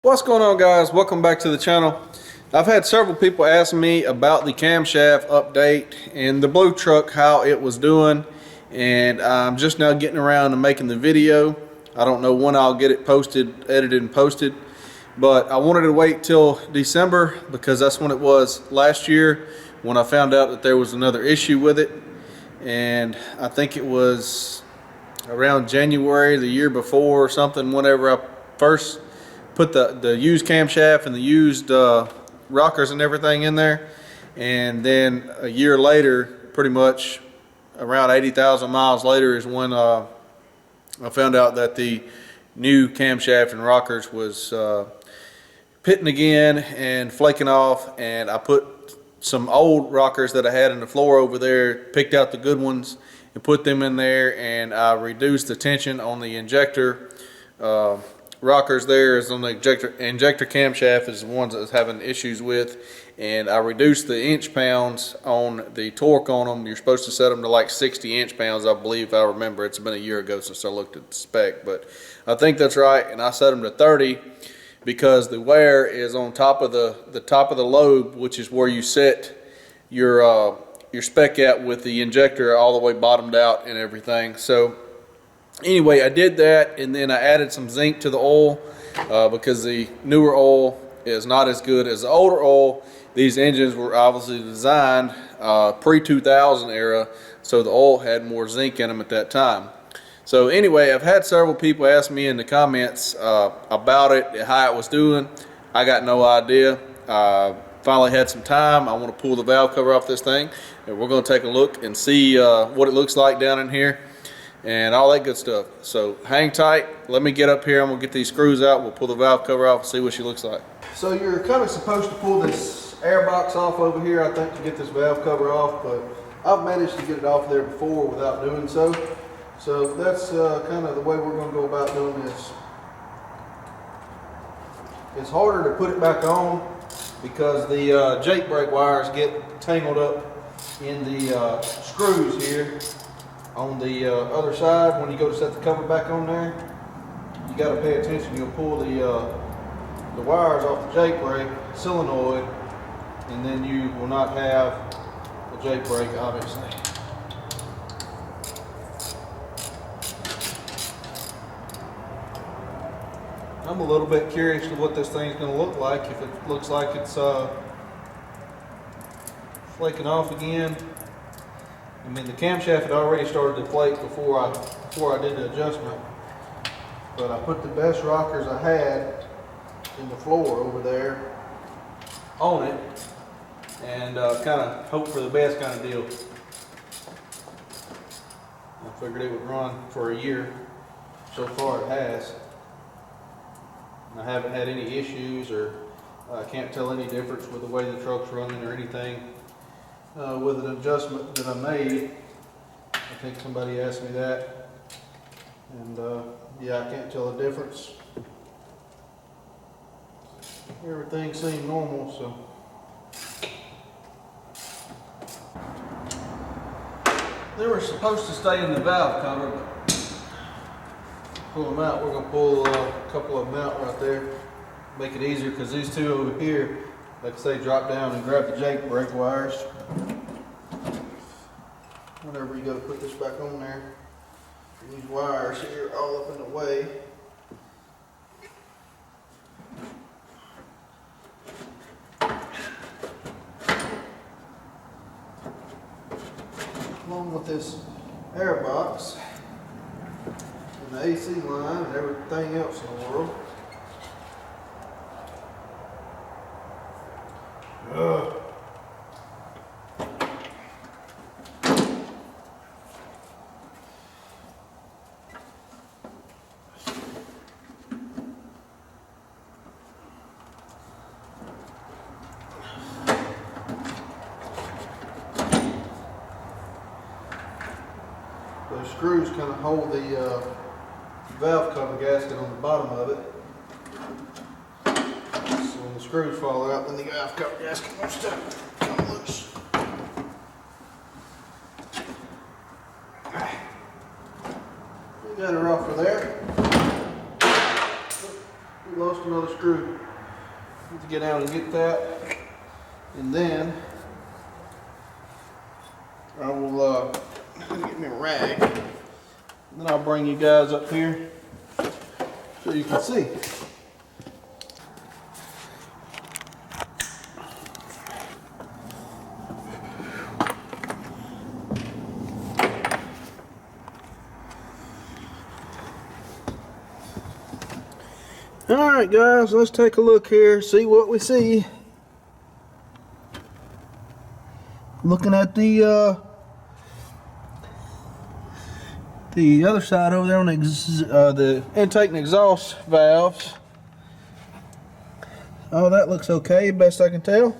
What's going on, guys? Welcome back to the channel. I've had several people ask me about the camshaft update and the blue truck, how it was doing, and I'm just now getting around to making the video. I don't know when I'll get it posted, edited and posted, but I wanted to wait till December because that's when it was last year when I found out that there was another issue with it. And I think it was around January the year before or something, whenever I first put the used camshaft and the used rockers and everything in there. And then a year later, pretty much around 80,000 miles later, is when I found out that the new camshaft and rockers was pitting again and flaking off. And I put some old rockers that I had in the floor over there, picked out the good ones and put them in there, and I reduced the tension on the injector rockers. There is on the injector camshaft is the ones that I was having issues with, and I reduced the inch pounds on the torque on them. You're supposed to set them to like 60 inch pounds, I believe, if I remember. It's been a year ago since I looked at the spec, but I think that's right. And I set them to 30 because the wear is on top of the top of the lobe, which is where you set your spec at with the injector all the way bottomed out and everything. So anyway, I did that, and then I added some zinc to the oil because the newer oil is not as good as the older oil. These engines were obviously designed pre-2000 era, so the oil had more zinc in them at that time. So anyway, I've had several people ask me in the comments about it, how it was doing. I got no idea. Finally had some time. I want to pull the valve cover off this thing, and we're going to take a look and see what it looks like down in here and all that good stuff. So hang tight. Let me get up here. I'm going to get these screws out. We'll pull the valve cover off and see what she looks like. So you're kind of supposed to pull this air box off over here, I think, to get this valve cover off, but I've managed to get it off there before without doing so. So that's kind of the way we're going to go about doing this. It's harder to put it back on because the jake brake wires get tangled up in the screws here on the other side. When you go to set the cover back on there, you got to pay attention. You'll pull the wires off the jake brake solenoid, and then you will not have the jake brake, obviously. I'm a little bit curious to what this thing's going to look like. If it looks like it's flaking off again. I mean, the camshaft had already started to flake before I did the adjustment, but I put the best rockers I had in the floor over there on it, and kind of hope for the best kind of deal. I figured it would run for a year. So far it has. I haven't had any issues, or I can't tell any difference with the way the truck's running or anything with an adjustment that I made. I think somebody asked me that, and yeah, I can't tell the difference. Everything seemed normal, so. They were supposed to stay in the valve cover, but pull them out. We're going to pull a couple of them out right there, make it easier, because these two over here, like I say, drop down and grab the jake brake wires. Whenever you go to put this back on there, these wires here all up in the way. Along with this air box and the AC line and everything else in the world. Those screws kind of hold the valve cover gasket on the bottom of it. So when the screws fall out, then the valve cover gasket wants to come loose. We got her off of there. We lost another screw. Let's get out and get that, and then I will get me a rag. And then I'll bring you guys up here so you can see. Alright guys, let's take a look here, see what we see. Looking at the other side over there on the intake and exhaust valves. Oh, that looks okay, best I can tell.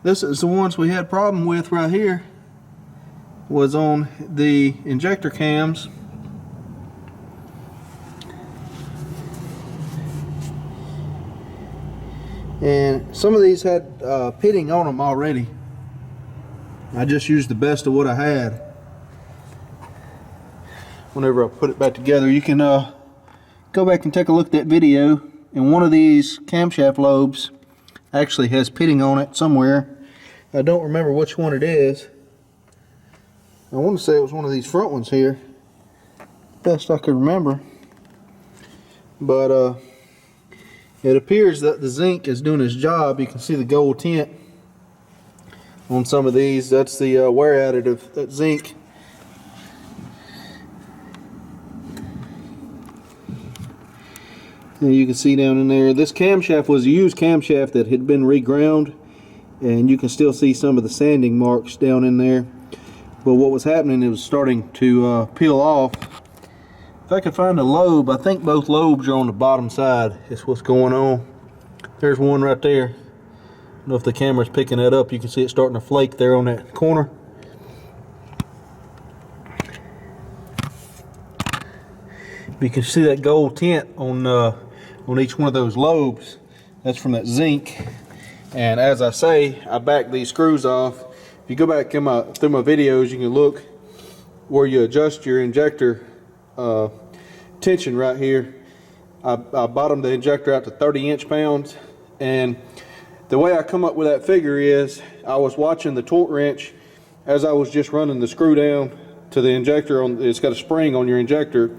This is the ones we had problem with right here. Was on the injector cams. And some of these had pitting on them already. I just used the best of what I had. Whenever I put it back together, you can go back and take a look at that video. And one of these camshaft lobes actually has pitting on it somewhere. I don't remember which one it is. I want to say it was one of these front ones here. Best I could remember. But it appears that the zinc is doing its job. You can see the gold tint on some of these. That's the wear additive, that zinc. And you can see down in there, this camshaft was a used camshaft that had been reground, and you can still see some of the sanding marks down in there. But what was happening, it was starting to peel off. If I could find a lobe, I think both lobes are on the bottom side. Is what's going on. There's one right there. I don't know if the camera's picking that up. You can see it starting to flake there on that corner. You can see that gold tint on each one of those lobes. That's from that zinc. And as I say, I backed these screws off. If you go back in through my videos, you can look where you adjust your injector tension right here. I bottomed the injector out to 30 inch-pounds, and the way I come up with that figure is I was watching the torque wrench as I was just running the screw down to the injector. It's got a spring on your injector,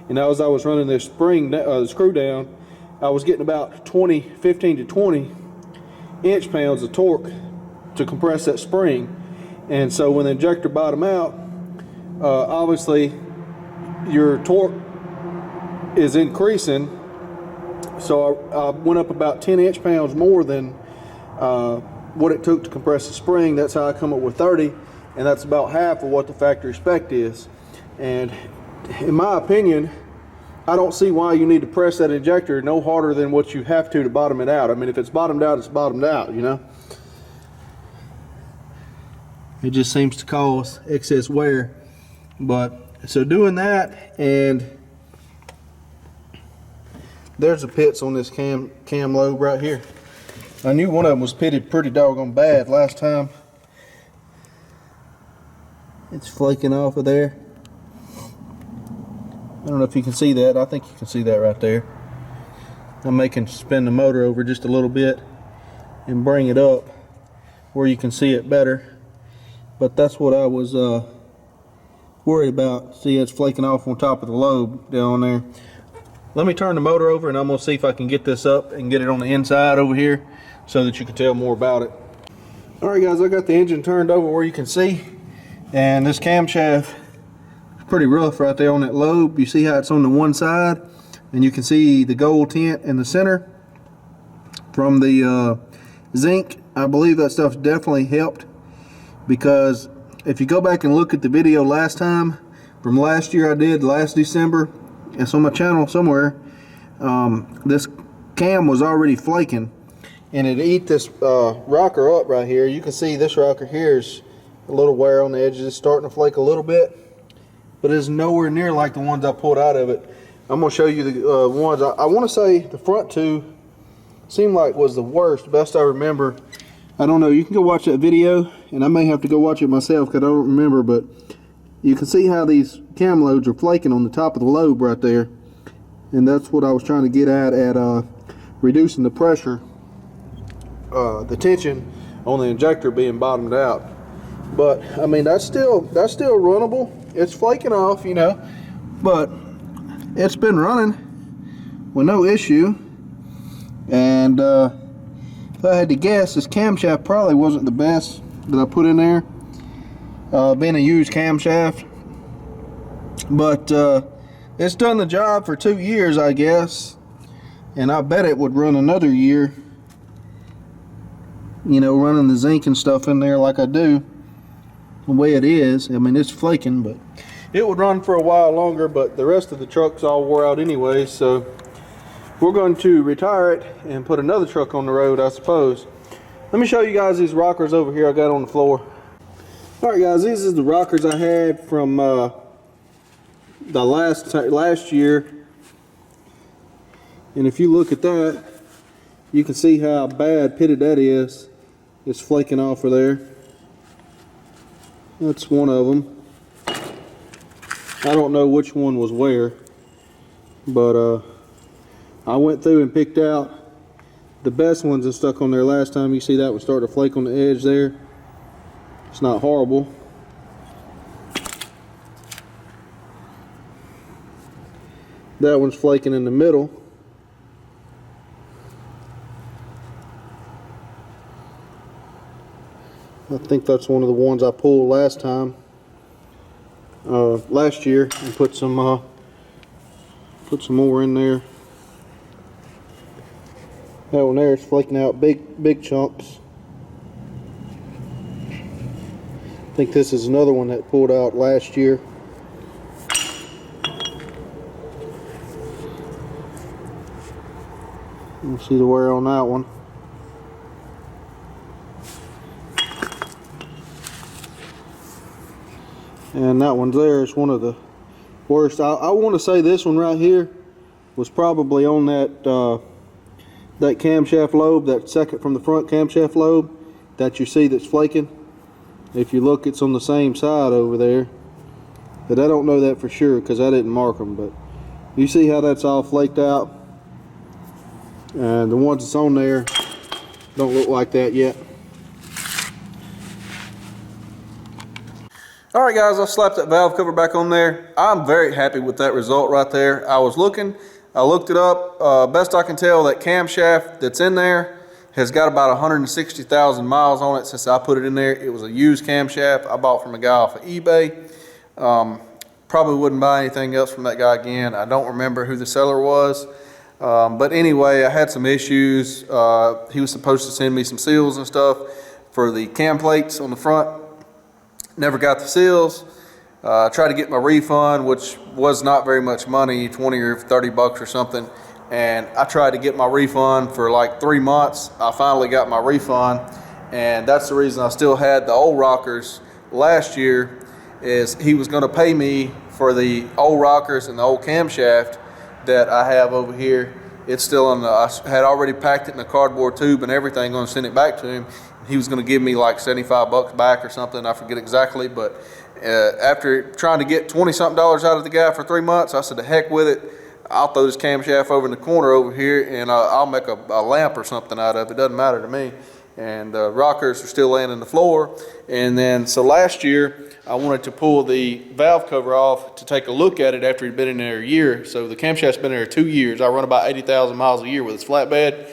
and as I was running this screw down, I was getting about 15 to 20 inch-pounds of torque to compress that spring. And so when the injector bottomed out, obviously your torque is increasing, so I went up about 10 inch-pounds more than what it took to compress the spring. That's how I come up with 30, and that's about half of what the factory spec is. And in my opinion, I don't see why you need to press that injector no harder than what you have to bottom it out. I mean, if it's bottomed out, it's bottomed out, you know. It just seems to cause excess wear. But so doing that, and there's the pits on this cam lobe right here. I knew one of them was pitted pretty doggone bad last time. It's flaking off of there. I don't know if you can see that. I think you can see that right there. I'm making spin the motor over just a little bit and bring it up where you can see it better. But that's what I was worried about. See, it's flaking off on top of the lobe down there. Let me turn the motor over and I'm going to see if I can get this up and get it on the inside over here so that you can tell more about it. Alright guys, I got the engine turned over where you can see, and this camshaft is pretty rough right there on that lobe. You see how it's on the one side, and you can see the gold tint in the center from the zinc. I believe that stuff definitely helped, because if you go back and look at the video last time from last year I did last December, it's on my channel somewhere, this cam was already flaking, and it ate this rocker up right here. You can see this rocker here is a little wear on the edges. It's starting to flake a little bit, but it's nowhere near like the ones I pulled out of it. I'm going to show you the ones. I want to say the front two seemed like was the worst, best I remember. I don't know, you can go watch that video, and I may have to go watch it myself because I don't remember, but you can see how these cam loads are flaking on the top of the lobe right there. And that's what I was trying to get at reducing the pressure, the tension on the injector being bottomed out. But I mean, that's still runnable. It's flaking off, you know, but it's been running with no issue. And if I had to guess, this camshaft probably wasn't the best that I put in there, being a used camshaft. But it's done the job for 2 years, I guess, and I bet it would run another year, you know, running the zinc and stuff in there like I do, the way it is. I mean, it's flaking, but it would run for a while longer. But the rest of the truck's all wore out anyway, so we're going to retire it and put another truck on the road, I suppose. Let me show you guys these rockers over here I got on the floor. All right, guys, these are the rockers I had from the last year. And if you look at that, you can see how bad pitted that is. It's flaking off of there. That's one of them. I don't know which one was where, but I went through and picked out the best ones and stuck on there last time. You see that one start to flake on the edge there. It's not horrible. That one's flaking in the middle. I think that's one of the ones I pulled last time, last year, and put some more in there. That one there is flaking out big chunks. I think this is another one that pulled out last year. You see the wear on that one. And that one's there. It's one of the worst. I want to say this one right here was probably on that that camshaft lobe, that second from the front camshaft lobe that you see that's flaking. If you look, it's on the same side over there. But I don't know that for sure because I didn't mark them. But you see how that's all flaked out, and the ones that's on there don't look like that yet. All right, guys, I slapped that valve cover back on there. I'm very happy with that result right there. I looked it up. Best I can tell, that camshaft that's in there has got about 160,000 miles on it since I put it in there. It was a used camshaft I bought from a guy off of eBay. Probably wouldn't buy anything else from that guy again. I don't remember who the seller was. But anyway, I had some issues. He was supposed to send me some seals and stuff for the cam plates on the front. Never got the seals. Tried to get my refund, which was not very much money, 20 or 30 bucks or something. And I tried to get my refund for like 3 months. I finally got my refund, and that's the reason I still had the old rockers last year, is he was going to pay me for the old rockers and the old camshaft that I have over here. It's still in the, I had already packed it in a cardboard tube and everything, going to send it back to him. He was going to give me like 75 bucks back or something. I forget exactly, but after trying to get 20-something dollars out of the guy for 3 months, I said, the heck with it. I'll throw this camshaft over in the corner over here, and I'll make a lamp or something out of it. It doesn't matter to me. And rockers are still laying on the floor. And then, so last year, I wanted to pull the valve cover off to take a look at it after it'd been in there a year. So the camshaft's been there 2 years. I run about 80,000 miles a year with its flatbed.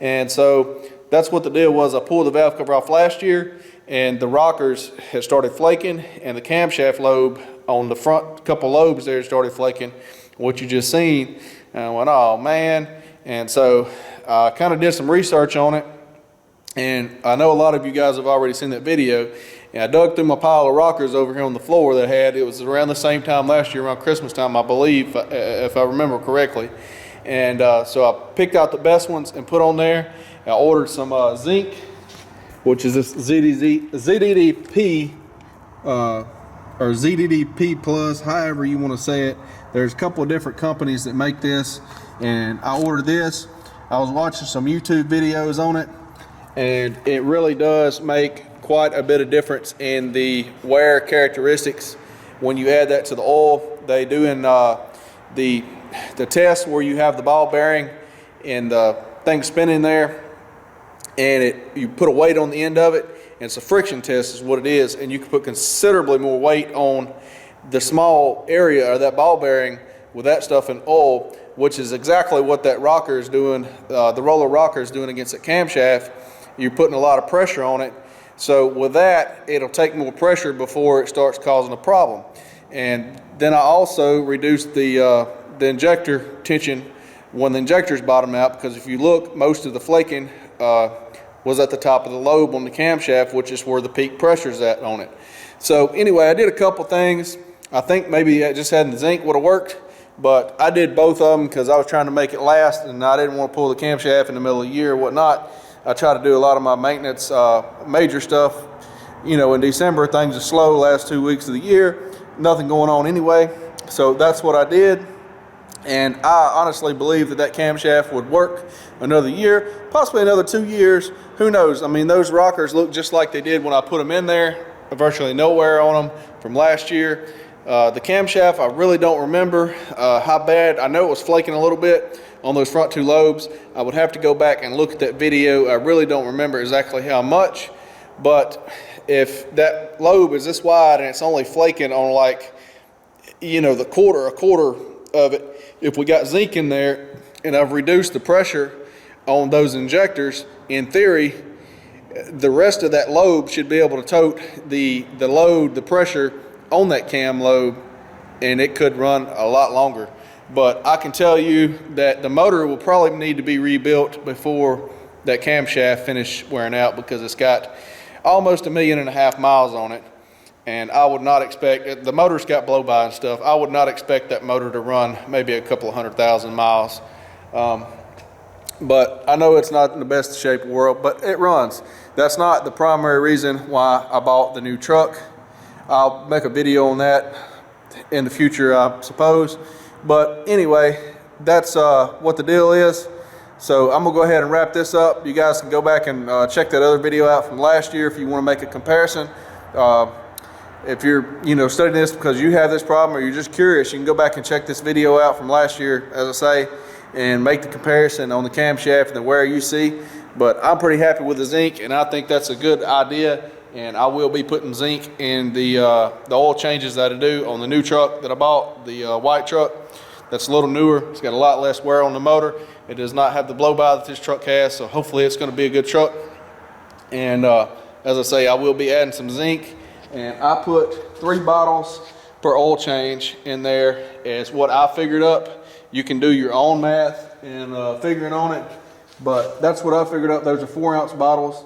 And so that's what the deal was. I pulled the valve cover off last year, and the rockers had started flaking, and the camshaft lobe on the front couple lobes there started flaking, what you just seen. And I went, oh man. And so I kind of did some research on it, and I know a lot of you guys have already seen that video. And I dug through my pile of rockers over here on the floor that I had. It was around the same time last year, around Christmas time, I believe, if I remember correctly. And so I picked out the best ones and put on there. I ordered some zinc, which is this ZDDP or ZDDP plus, however you want to say it. There's a couple of different companies that make this, and I ordered this. I was watching some YouTube videos on it, and it really does make quite a bit of difference in the wear characteristics when you add that to the oil. They do in the test where you have the ball bearing in the thing spinning there, and you put a weight on the end of it, and it's a friction test is what it is, and you can put considerably more weight on the small area of that ball bearing with that stuff in oil, which is exactly what that rocker is doing, the roller rocker is doing against that camshaft. You're putting a lot of pressure on it. So with that, it'll take more pressure before it starts causing a problem. And then I also reduced the injector tension when the injectors bottom out, because if you look, most of the flaking was at the top of the lobe on the camshaft, which is where the peak pressure is at on it. So anyway, I did a couple things. I think maybe just having the zinc would have worked, but I did both of them because I was trying to make it last, and I didn't want to pull the camshaft in the middle of the year or whatnot. I try to do a lot of my maintenance, major stuff, you know, in December. Things are slow last 2 weeks of the year, nothing going on anyway. So that's what I did. And I honestly believe that that camshaft would work another year, possibly another 2 years. Who knows? I mean, those rockers look just like they did when I put them in there. Virtually no wear on them from last year. The camshaft, I really don't remember how bad. I know it was flaking a little bit on those front two lobes. I would have to go back and look at that video. I really don't remember exactly how much, but if that lobe is this wide and it's only flaking on, like, you know, a quarter of it, if we got zinc in there and I've reduced the pressure on those injectors, in theory, the rest of that lobe should be able to tote the load, the pressure on that cam lobe, and it could run a lot longer. But I can tell you that the motor will probably need to be rebuilt before that camshaft finish wearing out, because it's got almost 1.5 million miles on it. And I would not expect, the motor's got blow by and stuff, I would not expect that motor to run maybe a couple of 100,000 miles. But I know it's not in the best shape in the world, but it runs. That's not the primary reason why I bought the new truck. I'll make a video on that in the future, I suppose. But anyway, that's what the deal is. So I'm gonna go ahead and wrap this up. You guys can go back and check that other video out from last year if you wanna make a comparison. If you're, you know, studying this because you have this problem or you're just curious, you can go back and check this video out from last year, as I say, and make the comparison on the camshaft and the wear you see. But I'm pretty happy with the zinc, and I think that's a good idea. And I will be putting zinc in the oil changes that I do on the new truck that I bought, the white truck. That's a little newer. It's got a lot less wear on the motor. It does not have the blow by that this truck has, so hopefully it's going to be a good truck. And as I say, I will be adding some zinc, and I put 3 bottles per oil change in there as what I figured up. You can do your own math and figuring on it, but that's what I figured up. Those are 4-ounce bottles.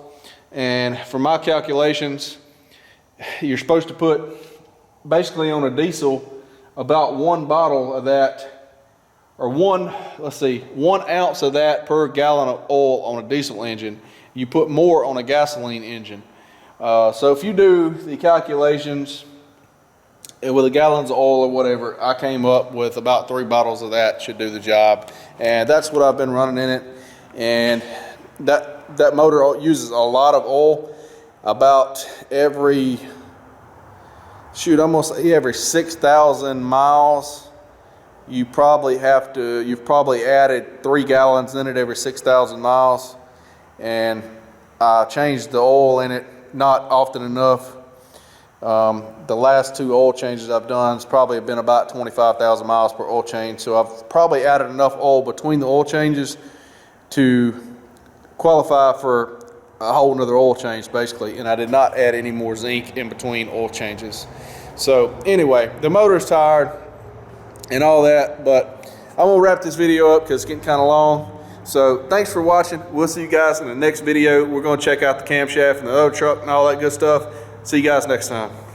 And for my calculations, you're supposed to put basically on a diesel about 1 bottle of that, or 1 ounce of that per gallon of oil on a diesel engine. You put more on a gasoline engine. So if you do the calculations with the gallons of oil or whatever, I came up with about 3 bottles of that should do the job. And that's what I've been running in it. And that motor uses a lot of oil. About every 6,000 miles, you've probably added 3 gallons in it every 6,000 miles. And I changed the oil in it not often enough. The last 2 oil changes I've done has probably been about 25,000 miles per oil change. So I've probably added enough oil between the oil changes to qualify for a whole nother oil change basically, and I did not add any more zinc in between oil changes. So anyway, the motor's tired and all that, but I'm gonna wrap this video up because it's getting kind of long. So thanks for watching. We'll see you guys in the next video. We're gonna check out the camshaft and the other truck and all that good stuff. See you guys next time.